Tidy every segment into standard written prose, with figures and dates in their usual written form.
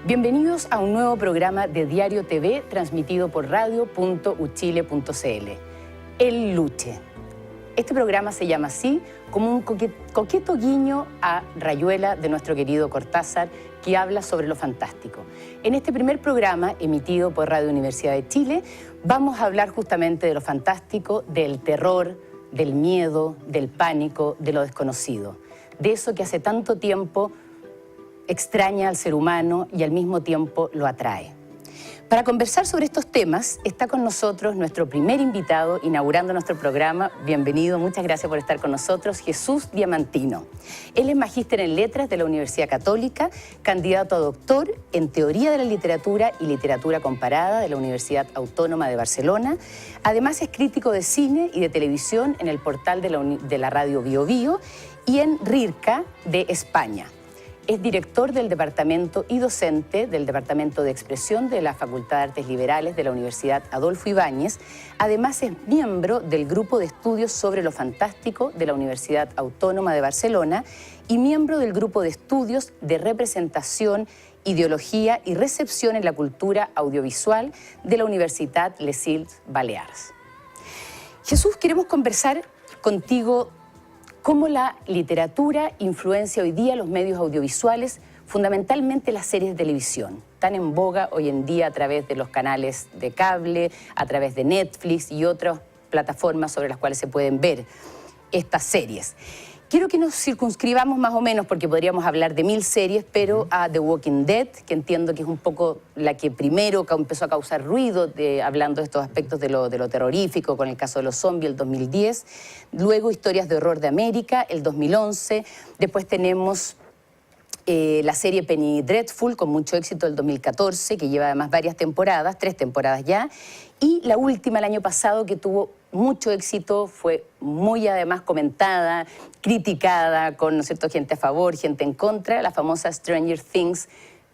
Bienvenidos a un nuevo programa de Diario TV transmitido por radio.uchile.cl. El Luche. Este programa se llama así como un coqueto guiño a Rayuela de nuestro querido Cortázar, que habla sobre lo fantástico. En este primer programa, emitido por Radio Universidad de Chile, vamos a hablar justamente de lo fantástico, del terror, del miedo, del pánico, de lo desconocido. De eso que hace tanto tiempo extraña al ser humano y al mismo tiempo lo atrae. Para conversar sobre estos temas está con nosotros nuestro primer invitado inaugurando nuestro programa. Bienvenido, muchas gracias por estar con nosotros, Jesús Diamantino. Él es magíster en Letras de la Universidad Católica, candidato a doctor en Teoría de la Literatura y Literatura Comparada de la Universidad Autónoma de Barcelona. Además es crítico de cine y de televisión en el portal de la radio Bio Bio y en RIRCA de España. Es director del departamento y docente del Departamento de Expresión de la Facultad de Artes Liberales de la Universidad Adolfo Ibáñez. Además es miembro del Grupo de Estudios sobre lo Fantástico de la Universidad Autónoma de Barcelona y miembro del Grupo de Estudios de Representación, Ideología y Recepción en la Cultura Audiovisual de la Universitat Les Illes Balears. Jesús, queremos conversar contigo cómo la literatura influencia hoy día los medios audiovisuales, fundamentalmente las series de televisión, tan en boga hoy en día a través de los canales de cable, a través de Netflix y otras plataformas sobre las cuales se pueden ver estas series. Quiero que nos circunscribamos más o menos, porque podríamos hablar de 1000 series, pero a The Walking Dead, que entiendo que es un poco la que primero empezó a causar ruido, hablando de estos aspectos de lo terrorífico, con el caso de los zombies, el 2010. Luego Historias de Horror de América, el 2011. Después tenemos la serie Penny Dreadful, con mucho éxito, el 2014, que lleva además varias temporadas, 3 temporadas ya. Y la última, el año pasado, que tuvo mucho éxito, fue muy además comentada, criticada, con, ¿no es cierto?, gente a favor, gente en contra, la famosa Stranger Things,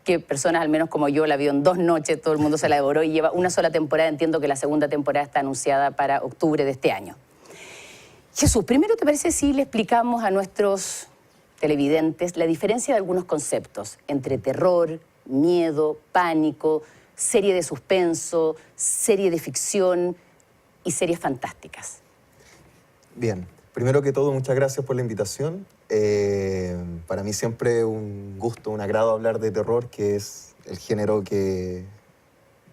que personas al menos como yo la vio en 2 noches, todo el mundo se la devoró y lleva una sola temporada. Entiendo que la segunda temporada está anunciada para octubre de este año. Jesús, primero, ¿te parece si le explicamos a nuestros televidentes la diferencia de algunos conceptos entre terror, miedo, pánico, serie de suspenso, serie de ficción y series fantásticas? Bien, primero que todo, muchas gracias por la invitación. Para mí siempre un gusto, un agrado hablar de terror, que es el género que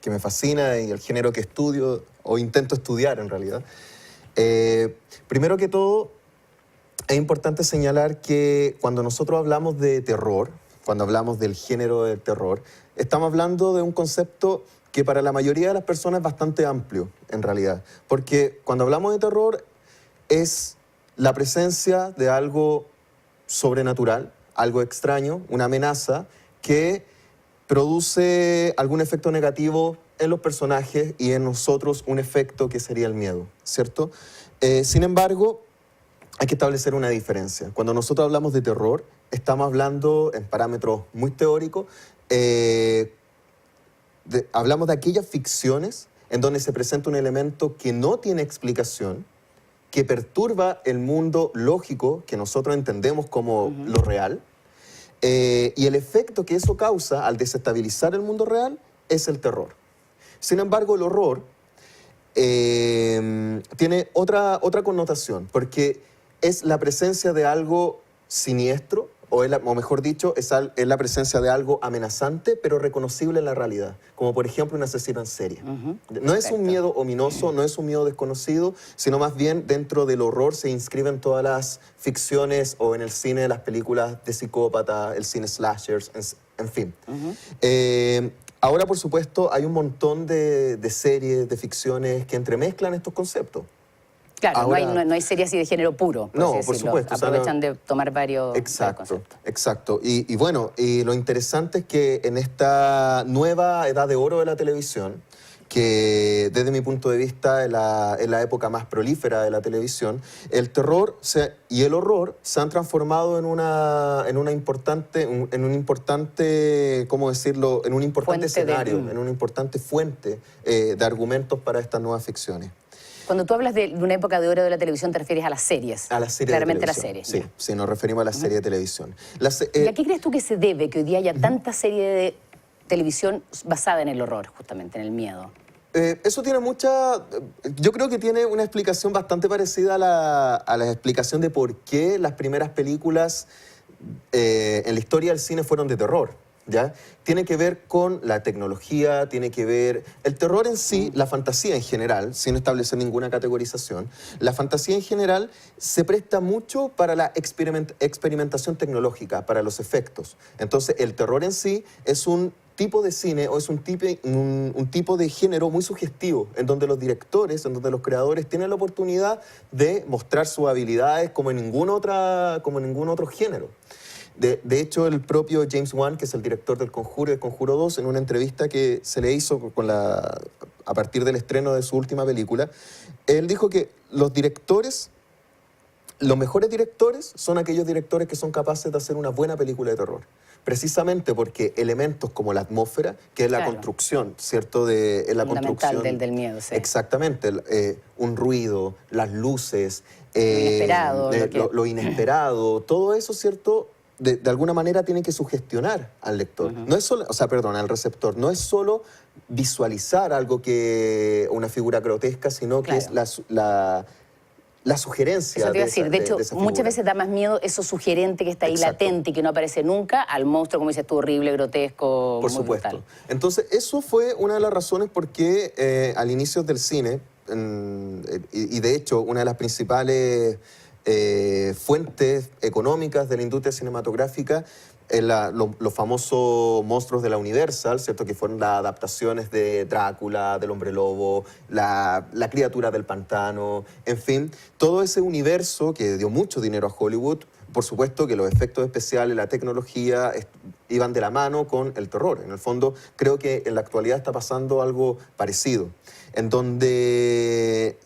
me fascina y el género que estudio o intento estudiar en realidad. Primero que todo, es importante señalar que cuando nosotros hablamos de terror, cuando hablamos del género del terror, estamos hablando de un concepto que para la mayoría de las personas es bastante amplio, en realidad. Porque cuando hablamos de terror es la presencia de algo sobrenatural, algo extraño, una amenaza que produce algún efecto negativo en los personajes y en nosotros un efecto que sería el miedo, ¿cierto? Sin embargo, hay que establecer una diferencia. Cuando nosotros hablamos de terror, estamos hablando en parámetros muy teóricos, hablamos de aquellas ficciones en donde se presenta un elemento que no tiene explicación, que perturba el mundo lógico que nosotros entendemos como lo real, y el efecto que eso causa al desestabilizar el mundo real es el terror. Sin embargo, el horror tiene otra connotación, porque es la presencia de algo siniestro, o mejor dicho, es la presencia de algo amenazante, pero reconocible en la realidad, como por ejemplo un asesino en serie. No es un miedo ominoso, no es un miedo desconocido, sino más bien dentro del horror se inscriben todas las ficciones o en el cine las películas de psicópata, el cine slashers, en fin. Ahora, por supuesto, hay un montón de series, de ficciones que entremezclan estos conceptos. Claro, ahora, no hay series así de género puro, por no, así por decirlo. supuesto. Aprovechan de tomar varios conceptos. Exacto. Y bueno, lo interesante es que en esta nueva edad de oro de la televisión, que desde mi punto de vista es la época más prolífera de la televisión, el terror y el horror se han transformado en un importante, ¿cómo decirlo?, en un importante escenario, en una importante fuente de argumentos para estas nuevas ficciones. Cuando tú hablas de una época de oro de la televisión, te refieres a las series. A las series claramente de televisión. A las series. Sí, nos referimos a las series de televisión. ¿Y a qué crees tú que se debe que hoy día haya tanta serie televisión basada en el horror, justamente, en el miedo. Eso tiene mucha... Yo creo que tiene una explicación bastante parecida a la explicación de por qué las primeras películas en la historia del cine fueron de terror, ¿ya? Tiene que ver con la tecnología, tiene que ver... El terror en sí, la fantasía en general, sin establecer ninguna categorización, la fantasía en general se presta mucho para la experimentación tecnológica, para los efectos. Entonces, el terror en sí es un tipo de cine o es un tipo de género muy sugestivo, en donde los directores, en donde los creadores tienen la oportunidad de mostrar sus habilidades como en ningún otro género. De hecho, el propio James Wan, que es el director del Conjuro y del Conjuro 2, en una entrevista que se le hizo a partir del estreno de su última película, él dijo que los mejores directores son aquellos directores que son capaces de hacer una buena película de terror. Precisamente porque elementos como la atmósfera, que es la construcción, ¿cierto? Es la construcción del miedo, sí. Exactamente. Un ruido, las luces, lo inesperado, todo eso, ¿cierto? De alguna manera tiene que sugestionar al lector. No es solo, al receptor. No es solo visualizar una figura grotesca, sino que es la sugerencia. Eso te iba a decir. De hecho, muchas veces da más miedo eso sugerente que está ahí latente y que no aparece nunca al monstruo, como dices tú, horrible, grotesco. Por supuesto. Brutal. Entonces, eso fue una de las razones por qué al inicio del cine, y de hecho, una de las principales fuentes económicas de la industria cinematográfica, los famosos monstruos de la Universal, ¿cierto? Que fueron las adaptaciones de Drácula, del Hombre Lobo, la criatura del pantano, en fin, todo ese universo que dio mucho dinero a Hollywood. Por supuesto que los efectos especiales, la tecnología iban de la mano con el terror. En el fondo, creo que en la actualidad está pasando algo parecido, en donde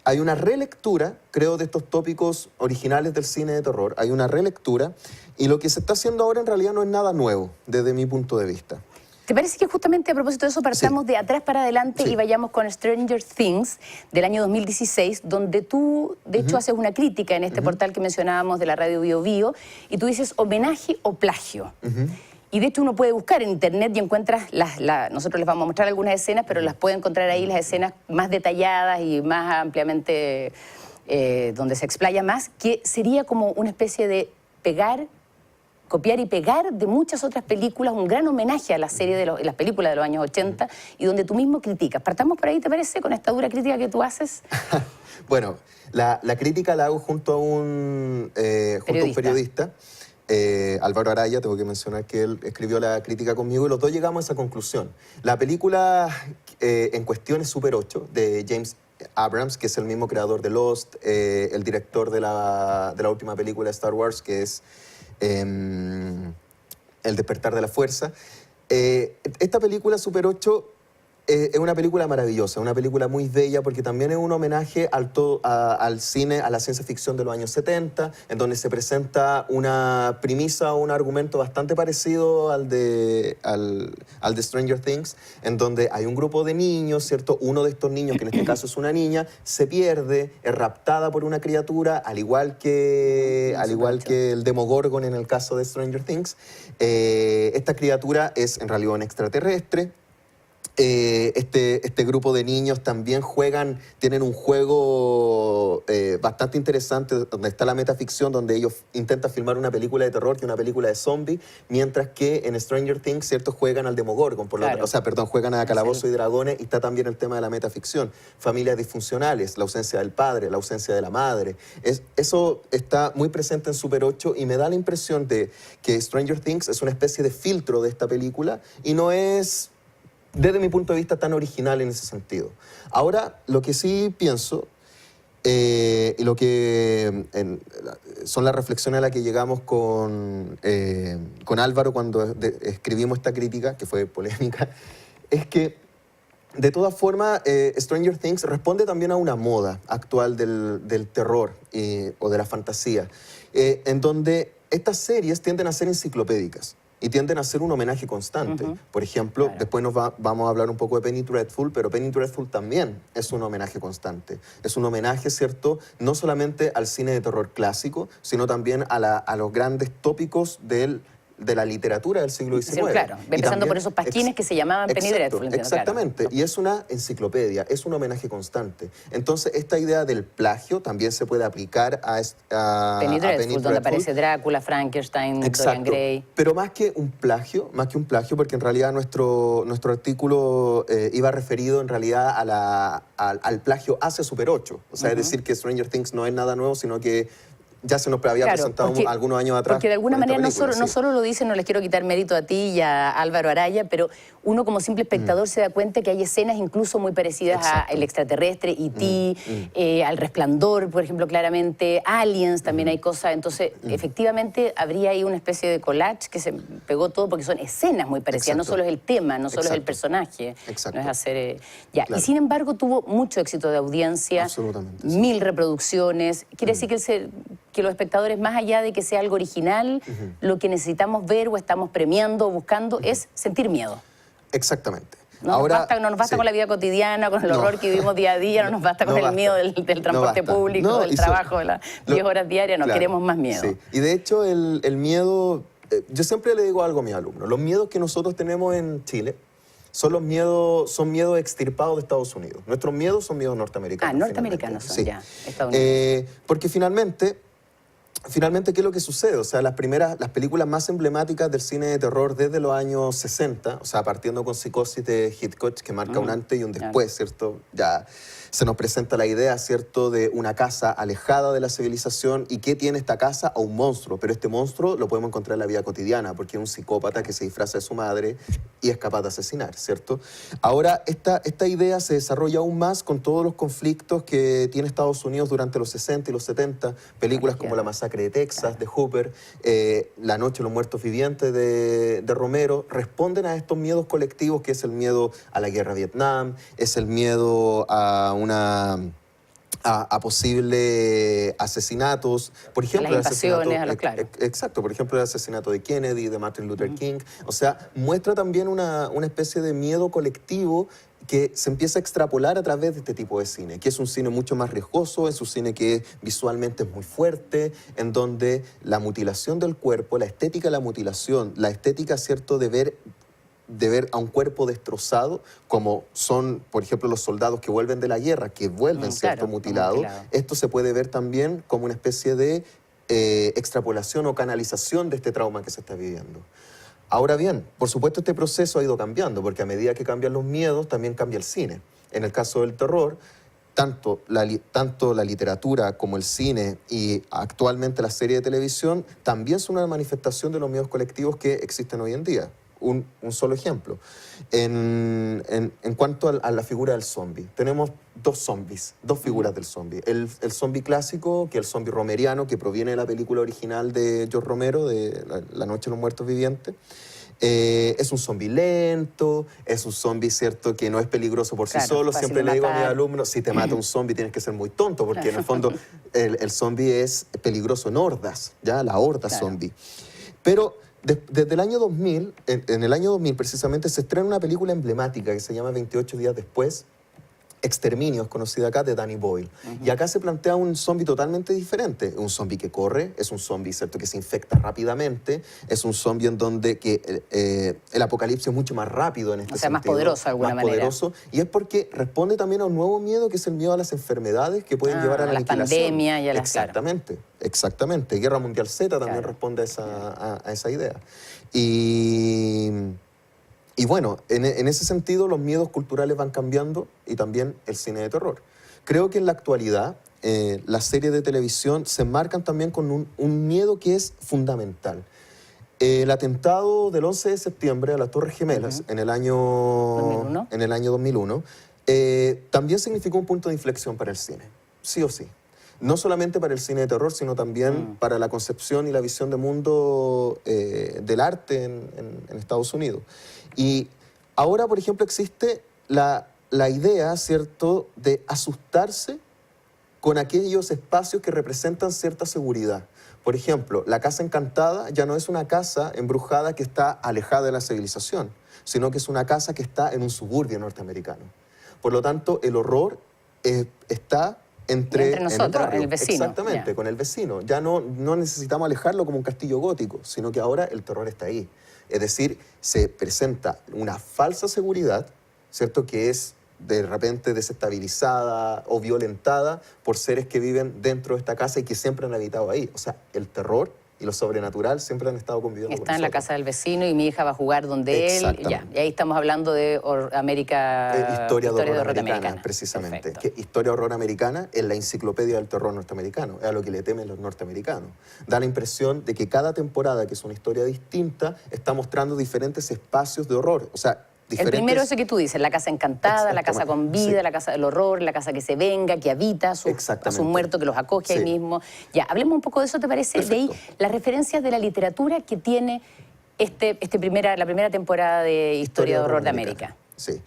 hay una relectura, creo, de estos tópicos originales del cine de terror. Hay una relectura y lo que se está haciendo ahora en realidad no es nada nuevo, desde mi punto de vista. ¿Te parece que justamente a propósito de eso partamos de atrás para adelante y vayamos con Stranger Things del año 2016, donde tú, de hecho, haces una crítica en este portal que mencionábamos de la radio Bio Bio, y tú dices homenaje o plagio? Y de hecho uno puede buscar en internet y encuentras nosotros les vamos a mostrar algunas escenas, pero las puede encontrar ahí las escenas más detalladas y más ampliamente, donde se explaya más, que sería como una especie de copiar y pegar de muchas otras películas, un gran homenaje a la serie de las películas de los años 80 y donde tú mismo criticas. Partamos por ahí, ¿te parece? Con esta dura crítica que tú haces. Bueno, la crítica la hago junto a un periodista. Álvaro Araya, tengo que mencionar que él escribió la crítica conmigo y los dos llegamos a esa conclusión. La película en cuestión es Super 8, de James Abrams, que es el mismo creador de Lost, el director de la última película de Star Wars, que es El despertar de la fuerza. Esta película, Super 8, es una película maravillosa, una película muy bella porque también es un homenaje al cine, a la ciencia ficción de los años 70, en donde se presenta una premisa o un argumento bastante parecido al de Stranger Things, en donde hay un grupo de niños, ¿cierto? Uno de estos niños, que en este caso es una niña, se pierde, es raptada por una criatura, al igual que el Demogorgon en el caso de Stranger Things. Esta criatura es en realidad un extraterrestre. Este grupo de niños también tienen un juego bastante interesante donde está la metaficción, donde ellos intentan filmar una película de terror que una película de zombie, mientras que en Stranger Things, ¿cierto?, juegan al Demogorgon, juegan a Calabozo y Dragones, y está también el tema de la metaficción, familias disfuncionales, la ausencia del padre, la ausencia de la madre. Eso está muy presente en Super 8 y me da la impresión de que Stranger Things es una especie de filtro de esta película y no es, desde mi punto de vista, tan original en ese sentido. Ahora, lo que sí pienso, y lo que son las reflexiones a las que llegamos con Álvaro cuando escribimos esta crítica, que fue polémica, es que, de todas formas, Stranger Things responde también a una moda actual del terror o de la fantasía, en donde estas series tienden a ser enciclopédicas y tienden a ser un homenaje constante. Por ejemplo, después vamos a hablar un poco de Penny Dreadful, pero Penny Dreadful también es un homenaje constante. Es un homenaje, ¿cierto?, no solamente al cine de terror clásico, sino también a los grandes tópicos del de la literatura del siglo XIX. Sí, claro, empezando por esos pasquines que se llamaban Penny Dreadful. Exactamente, claro. Y es una enciclopedia, es un homenaje constante. Entonces, esta idea del plagio también se puede aplicar a Penny Dreadful, donde aparece Drácula, Frankenstein, Dorian Gray. Pero más que un plagio, porque en realidad nuestro artículo iba referido en realidad al plagio hacia Super 8. O sea, es decir, que Stranger Things no es nada nuevo, sino que ya se nos había presentado algunos años atrás. Porque de alguna manera no solo lo dicen, no les quiero quitar mérito a ti y a Álvaro Araya, pero uno como simple espectador se da cuenta que hay escenas incluso muy parecidas a El Extraterrestre, E.T., al Resplandor, por ejemplo, claramente, Aliens, también hay cosas. Entonces, efectivamente, habría ahí una especie de collage que se pegó todo porque son escenas muy parecidas. No solo es el tema, no solo es el personaje. No es hacer... Y sin embargo, tuvo mucho éxito de audiencia. Absolutamente. 1000 reproducciones. Quiere decir que los espectadores, más allá de que sea algo original, lo que necesitamos ver o estamos premiando o buscando es sentir miedo. Exactamente. No nos basta con la vida cotidiana, con el horror que vivimos día a día, no nos basta con el miedo del transporte público, del trabajo, de las 10 horas diarias, queremos más miedo. Sí. Y de hecho el miedo, yo siempre le digo algo a mis alumnos, los miedos que nosotros tenemos en Chile son miedos extirpados de Estados Unidos. Nuestros miedos son miedos norteamericanos. Norteamericanos son, ya, estadounidenses. Porque finalmente, ¿qué es lo que sucede? O sea, las películas más emblemáticas del cine de terror desde los años 60, o sea, partiendo con Psicosis de Hitchcock, que marca un antes y un después, ¿cierto? Ya se nos presenta la idea, ¿cierto?, de una casa alejada de la civilización. ¿Y qué tiene esta casa? A un monstruo. Pero este monstruo lo podemos encontrar en la vida cotidiana, porque es un psicópata que se disfraza de su madre y es capaz de asesinar, ¿cierto? Ahora, esta idea se desarrolla aún más con todos los conflictos que tiene Estados Unidos durante los 60 y los 70, películas como La Masacre de Texas, de Hooper, La Noche de los Muertos Vivientes de Romero, responden a estos miedos colectivos, que es el miedo a la guerra de Vietnam, es el miedo a posibles asesinatos, por ejemplo, las invasiones, exacto, por ejemplo, el asesinato de Kennedy, de Martin Luther King. O sea, muestra también una especie de miedo colectivo que se empieza a extrapolar a través de este tipo de cine, que es un cine mucho más riesgoso, es un cine que visualmente es muy fuerte, en donde la mutilación del cuerpo, la estética de la mutilación, la estética, ¿cierto?, de ver a un cuerpo destrozado, como son, por ejemplo, los soldados que vuelven de la guerra, que vuelven, ¿cierto?, mutilados. Esto se puede ver también como una especie de extrapolación o canalización de este trauma que se está viviendo. Ahora bien, por supuesto, este proceso ha ido cambiando, porque a medida que cambian los miedos, también cambia el cine. En el caso del terror, tanto la literatura como el cine y actualmente la serie de televisión también son una manifestación de los miedos colectivos que existen hoy en día. Un solo ejemplo. En cuanto a la figura del zombie, tenemos dos figuras del zombie. El zombie clásico, que es el zombie romeriano, que proviene de la película original de George Romero, de La Noche de los Muertos Vivientes. Es un zombie lento, es un zombie, ¿cierto?, que no es peligroso por sí solo. Siempre le digo a mis alumnos, si te mata un zombie tienes que ser muy tonto, porque en el fondo el zombie es peligroso en hordas, ¿ya? La horda zombie. Pero desde el año 2000, en el año 2000 precisamente, se estrena una película emblemática que se llama 28 días después, Exterminio, es conocida acá, de Danny Boyle. Y acá se plantea un zombie totalmente diferente. Un zombie que corre, es un zombie, ¿cierto?, que se infecta rápidamente, es un zombie en donde el apocalipsis es mucho más rápido en este sentido. Más poderoso de alguna manera. Poderoso, y es porque responde también a un nuevo miedo, que es el miedo a las enfermedades que pueden llevar a la aniquilación. Pandemia y a las... Exactamente. Guerra Mundial Z también responde a esa idea. Y bueno, en ese sentido los miedos culturales van cambiando y también el cine de terror. Creo que en la actualidad las series de televisión se marcan también con un miedo que es fundamental. El atentado del 11 de septiembre a las Torres Gemelas en el año 2001 también significó un punto de inflexión para el cine, sí o sí. No solamente para el cine de terror, sino también para la concepción y la visión de mundo del arte en Estados Unidos. Y ahora, por ejemplo, existe la idea, ¿cierto?, de asustarse con aquellos espacios que representan cierta seguridad. Por ejemplo, la Casa Encantada ya no es una casa embrujada que está alejada de la civilización, sino que es una casa que está en un suburbio norteamericano. Por lo tanto, el horror está entre nosotros, en el vecino. Exactamente, con el vecino. Ya no necesitamos alejarlo como un castillo gótico, sino que ahora el terror está ahí. Es decir, se presenta una falsa seguridad, ¿cierto?, que es de repente desestabilizada o violentada por seres que viven dentro de esta casa y que siempre han habitado ahí. O sea, el terror y lo sobrenatural siempre han estado conviviendo con nosotros. Está en la casa del vecino y mi hija va a jugar donde él. Ya. Y ahí estamos hablando de Historia de horror americana, precisamente. Perfecto. Que Historia de horror americana es la enciclopedia del terror norteamericano. Es a lo que le temen los norteamericanos. Da la impresión de que cada temporada, que es una historia distinta, está mostrando diferentes espacios de horror. O sea, el primero ese que tú dices, la casa encantada, la casa con vida, la casa del horror, la casa que se venga, que habita a sus muertos, que los acoge ahí mismo. Ya, hablemos un poco de eso, ¿te parece? Perfecto. De ahí las referencias de la literatura que tiene la primera temporada de Historia de Horror de América. Sí.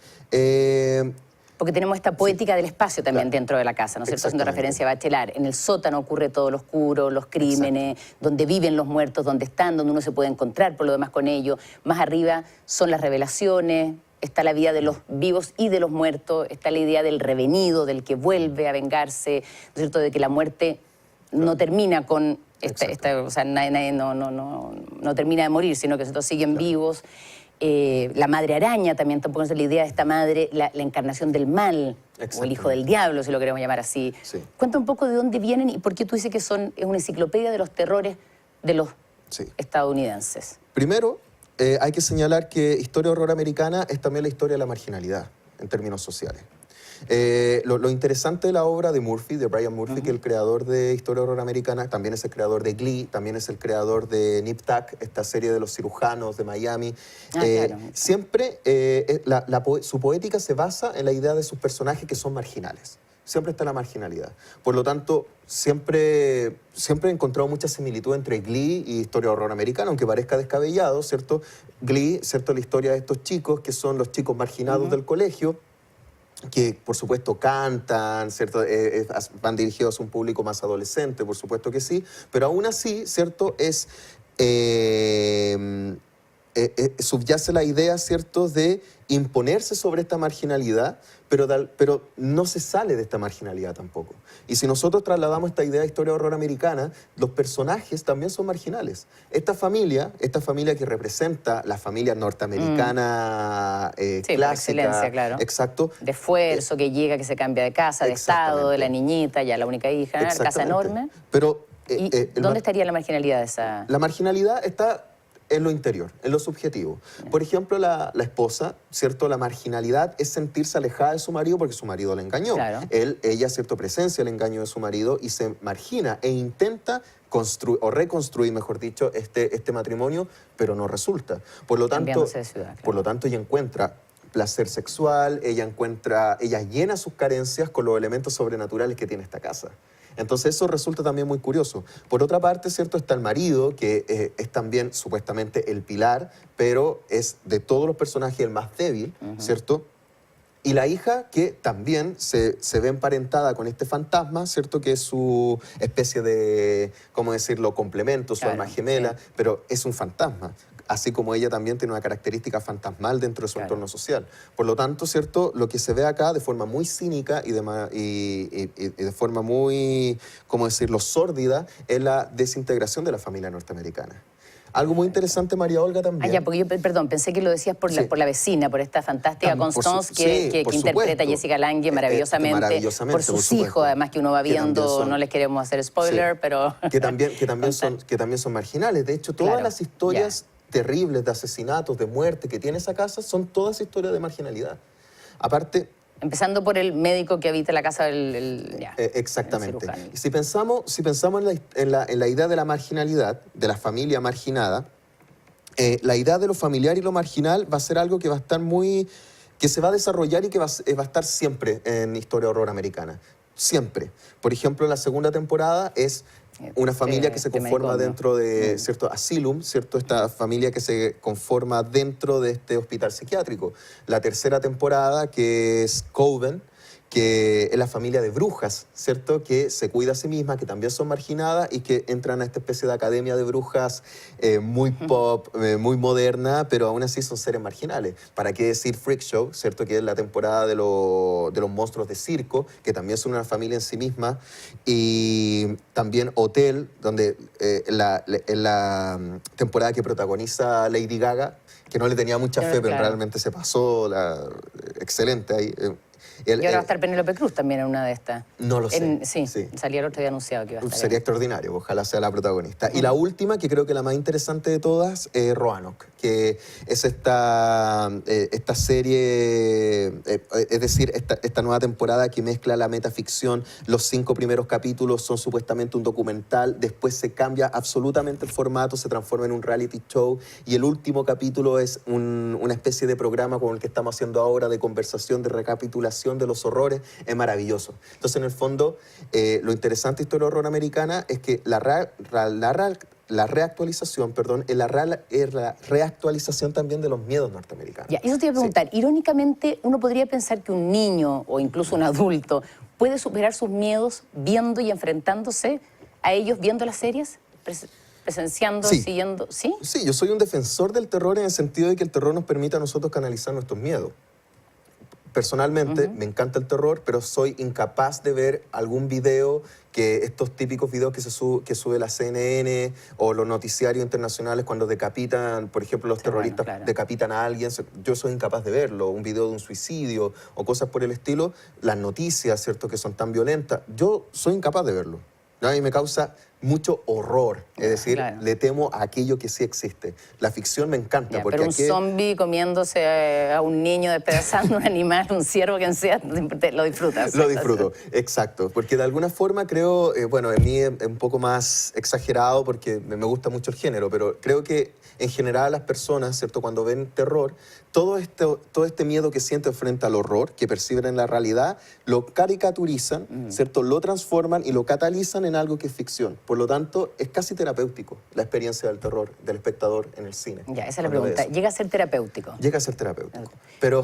Porque tenemos esta poética del espacio también dentro de la casa, ¿no es cierto? Haciendo referencia a Bachelard. En el sótano ocurre todo lo oscuro, los crímenes, donde viven los muertos, donde están, donde uno se puede encontrar por lo demás con ellos. Más arriba son las revelaciones, está la vida de los vivos y de los muertos, está la idea del revenido, del que vuelve a vengarse, ¿no es cierto? De que la muerte no termina con... o sea, nadie no termina de morir, sino que nosotros siguen vivos. La madre araña también, tampoco es la idea de esta madre, la encarnación del mal, o el hijo del diablo, si lo queremos llamar así. Sí. Cuenta un poco de dónde vienen y por qué tú dices que es una enciclopedia de los terrores de los estadounidenses. Primero, hay que señalar que Historia de Horror Americana es también la historia de la marginalidad, en términos sociales. Lo interesante de la obra de Murphy, de Brian Murphy, que es el creador de Historia de Horror Americana, también es el creador de Glee, también es el creador de Nip Tuck, esta serie de los cirujanos de Miami. Claro. Siempre su poética se basa en la idea de sus personajes que son marginales. Siempre está la marginalidad. Por lo tanto, siempre he encontrado mucha similitud entre Glee y Historia de Horror Americana, aunque parezca descabellado, ¿cierto? Glee, ¿cierto? La historia de estos chicos, que son los chicos marginados del colegio, que por supuesto cantan, ¿cierto? Van dirigidos a un público más adolescente, por supuesto que sí, pero aún así, ¿cierto? Subyace la idea, ¿cierto?, de imponerse sobre esta marginalidad, pero no se sale de esta marginalidad tampoco. Y si nosotros trasladamos esta idea de Historia de Horror Americana, los personajes también son marginales. Esta familia que representa la familia norteamericana clásica, por excelencia, claro. Exacto. De esfuerzo, que llega, que se cambia de casa, de estado, de la niñita, ya la única hija, casa enorme. Pero, ¿dónde estaría la marginalidad de esa...? La marginalidad está en lo interior, en lo subjetivo. Por ejemplo, la esposa, ¿cierto? La marginalidad es sentirse alejada de su marido porque su marido la engañó. Claro. Ella, ¿cierto?, presencia el engaño de su marido y se margina e intenta construir, o reconstruir, mejor dicho, este matrimonio, pero no resulta. Por lo tanto, de ciudad, claro. Por lo tanto, ella encuentra placer sexual, ella llena sus carencias con los elementos sobrenaturales que tiene esta casa. Entonces eso resulta también muy curioso. Por otra parte, ¿cierto?, está el marido, que es también supuestamente el pilar, pero es de todos los personajes el más débil, ¿cierto? Y la hija, que también se ve emparentada con este fantasma, ¿cierto?, que es su especie de, ¿cómo decirlo?, complemento, su alma gemela, pero es un fantasma. Así como ella también tiene una característica fantasmal dentro de su entorno social. Por lo tanto, ¿cierto?, lo que se ve acá de forma muy cínica y de forma muy, ¿cómo decirlo?, sórdida, es la desintegración de la familia norteamericana. Algo muy interesante, María Olga, también. Ya, porque yo, perdón, pensé que lo decías por la vecina, por esta fantástica Constance que interpreta a Jessica Lange maravillosamente, por sus hijos, además que uno va viendo, no les queremos hacer spoiler, pero... Que también son marginales. De hecho, todas las historias terribles de asesinatos, de muerte que tiene esa casa, son todas historias de marginalidad. Aparte... Empezando por el médico que habita la casa del exactamente. Y si pensamos en la idea de la marginalidad, de la familia marginada, la idea de lo familiar y lo marginal va a ser algo que va a estar que se va a desarrollar y que va a estar siempre en Historia de Horror Americana. Siempre. Por ejemplo, la segunda temporada es una familia que se conforma dentro de, ¿cierto?, Asylum, ¿cierto?, esta familia que se conforma dentro de este hospital psiquiátrico. La tercera temporada, que es Coven, que es la familia de brujas, ¿cierto? Que se cuida a sí misma, que también son marginadas y que entran a esta especie de academia de brujas muy pop, muy moderna, pero aún así son seres marginales. ¿Para qué decir Freak Show, ¿cierto? Que es la temporada de los monstruos de circo, que también son una familia en sí misma. Y también Hotel, donde en la temporada que protagoniza Lady Gaga, que no le tenía mucha fe, pero realmente se pasó excelente ahí. Y ahora va a estar Penélope Cruz también en una de estas. No lo sé. Sí, salía el otro día anunciado que iba a estar. Sería extraordinario, ojalá sea la protagonista. Y la última, que creo que la más interesante de todas, es Roanoke, que es esta serie, es decir, esta nueva temporada que mezcla la metaficción. Los 5 primeros capítulos son supuestamente un documental, después se cambia absolutamente el formato, se transforma en un reality show, y el último capítulo es una especie de programa como el que estamos haciendo ahora, de conversación, de recapitulación de los horrores. Es maravilloso. Entonces, en el fondo, lo interesante de Historia de Horror Americana es que la reactualización, perdón, es la reactualización también de los miedos norteamericanos. Ya, eso te iba a preguntar. Sí. Irónicamente, uno podría pensar que un niño o incluso un adulto puede superar sus miedos viendo y enfrentándose a ellos viendo las series, presenciando, siguiendo. ¿Sí? Sí, yo soy un defensor del terror en el sentido de que el terror nos permite a nosotros canalizar nuestros miedos. Personalmente, me encanta el terror, pero soy incapaz de ver algún video, estos típicos videos que sube la CNN o los noticiarios internacionales cuando decapitan, por ejemplo, los terroristas decapitan a alguien. Yo soy incapaz de verlo, un video de un suicidio o cosas por el estilo. Las noticias, ¿cierto?, que son tan violentas, yo soy incapaz de verlo. A mí me causa mucho horror, es decir, le temo a aquello que sí existe. La ficción me encanta. Porque pero un zombie comiéndose a un niño, despedazando un animal, un ciervo, quien sea, lo disfrutas. Lo disfruto, exacto. Porque de alguna forma creo, bueno, en mí es un poco más exagerado porque me gusta mucho el género, pero creo que en general las personas, ¿cierto?, cuando ven terror, todo este miedo que sienten frente al horror, que perciben en la realidad, lo caricaturizan, ¿cierto?, lo transforman y lo catalizan en algo que es ficción. Por lo tanto, es casi terapéutico la experiencia del terror del espectador en el cine. Ya, esa es la pregunta. ¿Llega a ser terapéutico? Llega a ser terapéutico. Pero,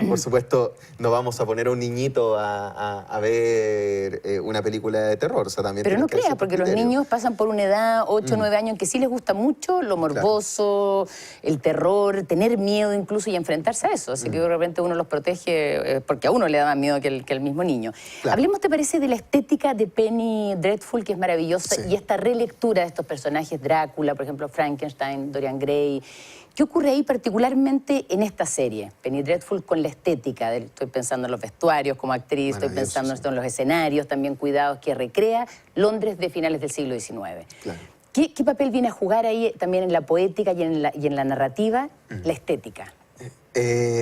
por supuesto, no vamos a poner a un niñito a ver una película de terror. O sea, también pero no creas, porque los niños pasan por una edad, 8 o 9 años, en que sí les gusta mucho lo morboso, el terror, tener miedo incluso y enfrentarse a eso. Así que de repente uno los protege porque a uno le da más miedo que el mismo niño. Hablemos, ¿te parece, de la estética de Penny Dreadful, que es maravillosa, y esta relectura de estos personajes, Drácula, por ejemplo, Frankenstein, Dorian Gray? ¿Qué ocurre ahí particularmente en esta serie, Penny Dreadful, con la estética? Estoy pensando en los vestuarios como actriz, estoy pensando en los escenarios también cuidados que recrea Londres de finales del siglo XIX. Claro. ¿Qué papel viene a jugar ahí también en la poética y en la narrativa la estética?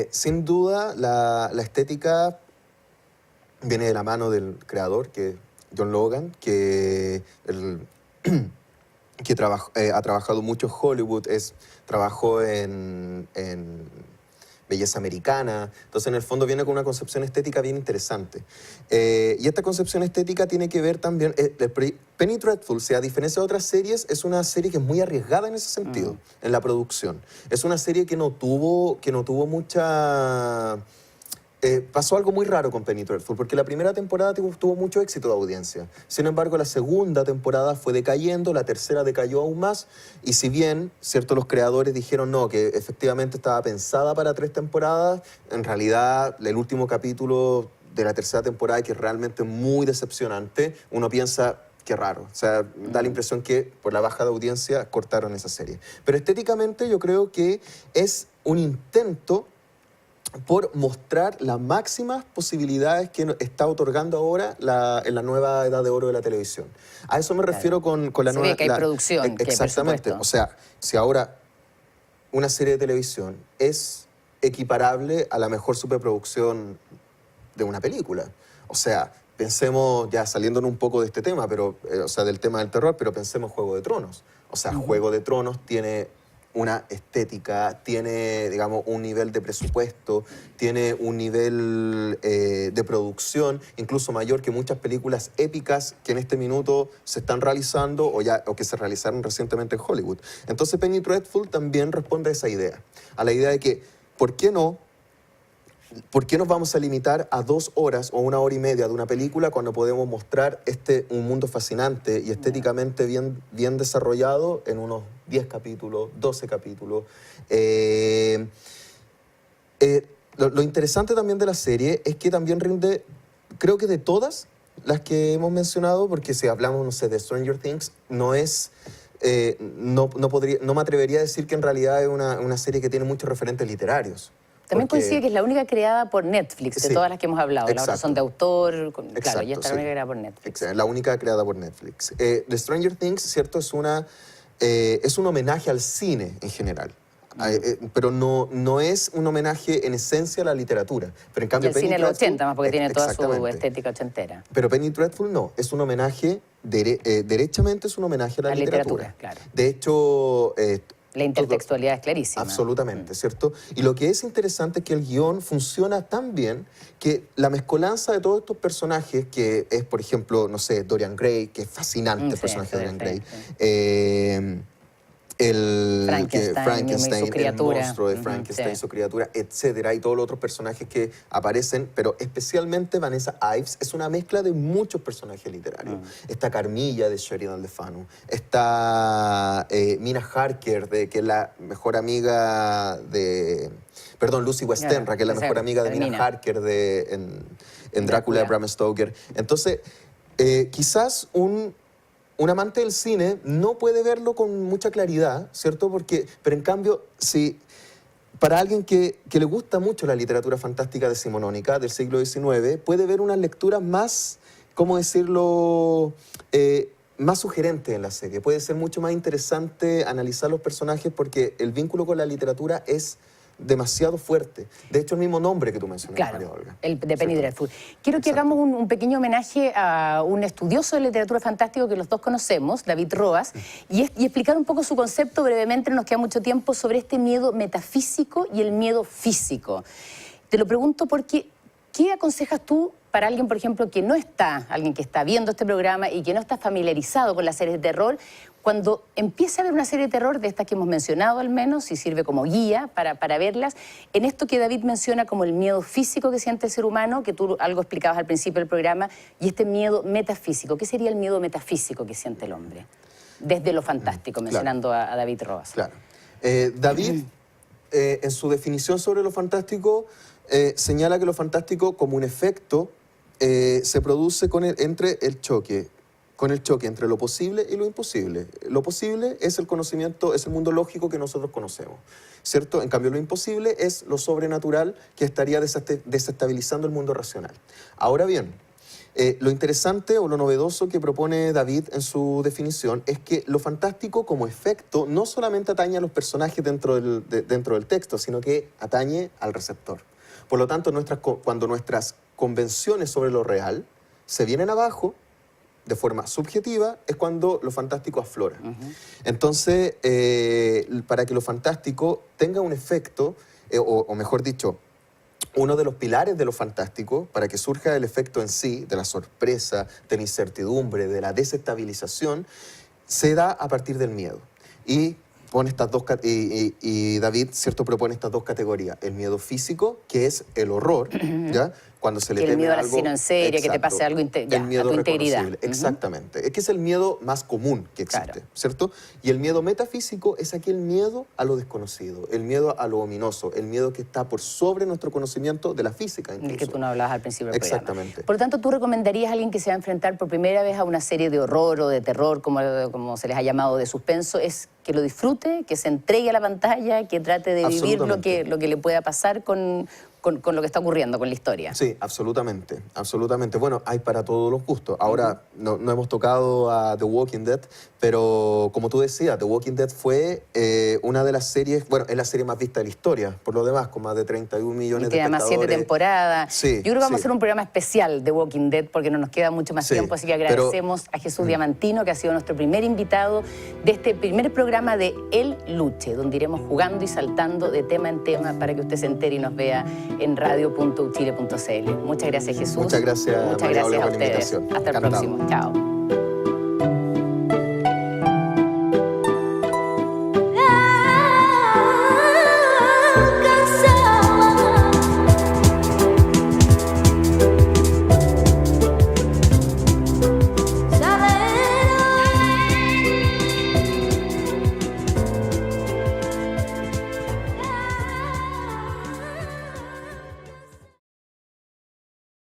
Sin duda, la estética viene de la mano del creador, que es John Logan, que ha trabajado mucho en Hollywood, trabajó en belleza americana. Entonces, en el fondo, viene con una concepción estética bien interesante. Y esta concepción estética tiene que ver también... Penny Dreadful, o sea, a diferencia de otras series, es una serie que es muy arriesgada en ese sentido, en la producción. Es una serie que no tuvo mucha... pasó algo muy raro con Penny Dreadful, porque la primera temporada tuvo mucho éxito de audiencia. Sin embargo, la segunda temporada fue decayendo, la tercera decayó aún más, y si bien, cierto, los creadores dijeron no, que efectivamente estaba pensada para 3 temporadas, en realidad el último capítulo de la tercera temporada, que es realmente muy decepcionante, uno piensa... Qué raro. O sea, da la impresión que por la baja de audiencia cortaron esa serie. Pero estéticamente yo creo que es un intento por mostrar las máximas posibilidades que está otorgando ahora en la nueva edad de oro de la televisión. A eso me refiero con la nueva... Se ve que hay producción. Exactamente. O sea, si ahora una serie de televisión es equiparable a la mejor superproducción de una película. O sea, pensemos, ya saliéndonos un poco de este tema, pero, o sea, del tema del terror, pero pensemos Juego de Tronos. O sea, Juego de Tronos tiene una estética, tiene, digamos, un nivel de presupuesto, tiene un nivel de producción incluso mayor que muchas películas épicas que en este minuto se están realizando o que se realizaron recientemente en Hollywood. Entonces Penny Dreadful también responde a esa idea, a la idea de que, ¿por qué no ¿por qué nos vamos a limitar a 2 horas o 1 hora y media de una película cuando podemos mostrar un mundo fascinante y estéticamente bien desarrollado en unos 10 capítulos, 12 capítulos? Lo interesante también de la serie es que también rinde, creo que de todas las que hemos mencionado, porque si hablamos, no sé, de Stranger Things, no es... no me atrevería a decir que en realidad es una serie que tiene muchos referentes literarios. También coincide que es la única creada por Netflix, de todas las que hemos hablado. Las otras son de autor, claro, y esta es la única creada por Netflix. Exacto, la única creada por Netflix. The Stranger Things, cierto, es un homenaje al cine en general. Pero no es un homenaje en esencia a la literatura. Pero en cambio, y el cine de los 80, más porque tiene toda su estética ochentera. Pero Penny Dreadful no, es un homenaje, derechamente es un homenaje a la literatura. Claro. De hecho... la intertextualidad es clarísima. Absolutamente, ¿cierto? Y lo que es interesante es que el guión funciona tan bien que la mezcolanza de todos estos personajes, que es, por ejemplo, no sé, Dorian Gray, que es fascinante el personaje de Dorian Gray, Frankenstein, su criatura. el monstruo de Frankenstein, su criatura, etcétera, y todos los otros personajes que aparecen, pero especialmente Vanessa Ives es una mezcla de muchos personajes literarios. Está Carmilla, de Sheridan Le Fanu, está Mina Harker, que es la mejor amiga de... Perdón, Lucy Westenra, que es la mejor amiga de Mina Harker en Drácula de Bram Stoker. Entonces, quizás un amante del cine no puede verlo con mucha claridad, ¿cierto? Pero en cambio, para alguien que le gusta mucho la literatura fantástica decimonónica del siglo XIX, puede ver unas lecturas más, ¿cómo decirlo?, más sugerentes en la serie. Puede ser mucho más interesante analizar los personajes porque el vínculo con la literatura es demasiado fuerte. De hecho, el mismo nombre que tú mencionaste, María Olga. El de Penny Dreadful. Quiero que hagamos un pequeño homenaje a un estudioso de literatura fantástica que los dos conocemos, David Roas, y explicar un poco su concepto brevemente, no nos queda mucho tiempo, sobre este miedo metafísico y el miedo físico. Te lo pregunto porque, ¿qué aconsejas tú para alguien, por ejemplo, alguien que está viendo este programa y que no está familiarizado con las series de terror, cuando empieza a ver una serie de terror, de estas que hemos mencionado al menos, y sirve como guía para verlas, en esto que David menciona como el miedo físico que siente el ser humano, que tú algo explicabas al principio del programa, y este miedo metafísico? ¿Qué sería el miedo metafísico que siente el hombre? Desde lo fantástico, mencionando a David Roas. Claro. David, en su definición sobre lo fantástico, señala que lo fantástico como un efecto se produce entre el choque entre lo posible y lo imposible. Lo posible es el conocimiento, es el mundo lógico que nosotros conocemos, ¿cierto? En cambio, lo imposible es lo sobrenatural que estaría desestabilizando el mundo racional. Ahora bien, lo interesante o lo novedoso que propone David en su definición es que lo fantástico como efecto no solamente atañe a los personajes dentro del texto, sino que atañe al receptor. Por lo tanto, cuando nuestras convenciones sobre lo real se vienen abajo, de forma subjetiva, es cuando lo fantástico aflora. Entonces, para que lo fantástico tenga un efecto, o mejor dicho, uno de los pilares de lo fantástico, para que surja el efecto en sí, de la sorpresa, de la incertidumbre, de la desestabilización, se da a partir del miedo. Y David, ¿cierto?, propone estas dos categorías. El miedo físico, que es el horror, ¿ya? Cuando se le teme el miedo algo, al asesino en serie, que te pase algo el miedo a tu integridad. Exactamente. Es que es el miedo más común que existe, ¿cierto? Y el miedo metafísico es aquel miedo a lo desconocido, el miedo a lo ominoso, el miedo que está por sobre nuestro conocimiento de la física, incluso. El que tú no hablabas al principio del programa. Exactamente. Por lo tanto, ¿tú recomendarías a alguien que se va a enfrentar por primera vez a una serie de horror o de terror, como se les ha llamado, de suspenso, es que lo disfrute, que se entregue a la pantalla, que trate de vivir lo que le pueda pasar con lo que está ocurriendo, con la historia? Sí, absolutamente, absolutamente. Bueno, hay para todos los gustos. Ahora, no hemos tocado a The Walking Dead, pero como tú decías, The Walking Dead fue una de las series, bueno, es la serie más vista de la historia, por lo demás, con más de 31 millones de espectadores. Y tiene más 7 temporadas. Sí, yo creo que vamos a hacer un programa especial de Walking Dead, porque no nos queda mucho más tiempo, así que agradecemos a Jesús Diamantino, que ha sido nuestro primer invitado de este primer programa de El Luche, donde iremos jugando y saltando de tema en tema para que usted se entere y nos vea en radio.uchile.cl. Muchas gracias, Jesús. Muchas gracias, Muchas gracias a ustedes. Hasta el próximo. Chao.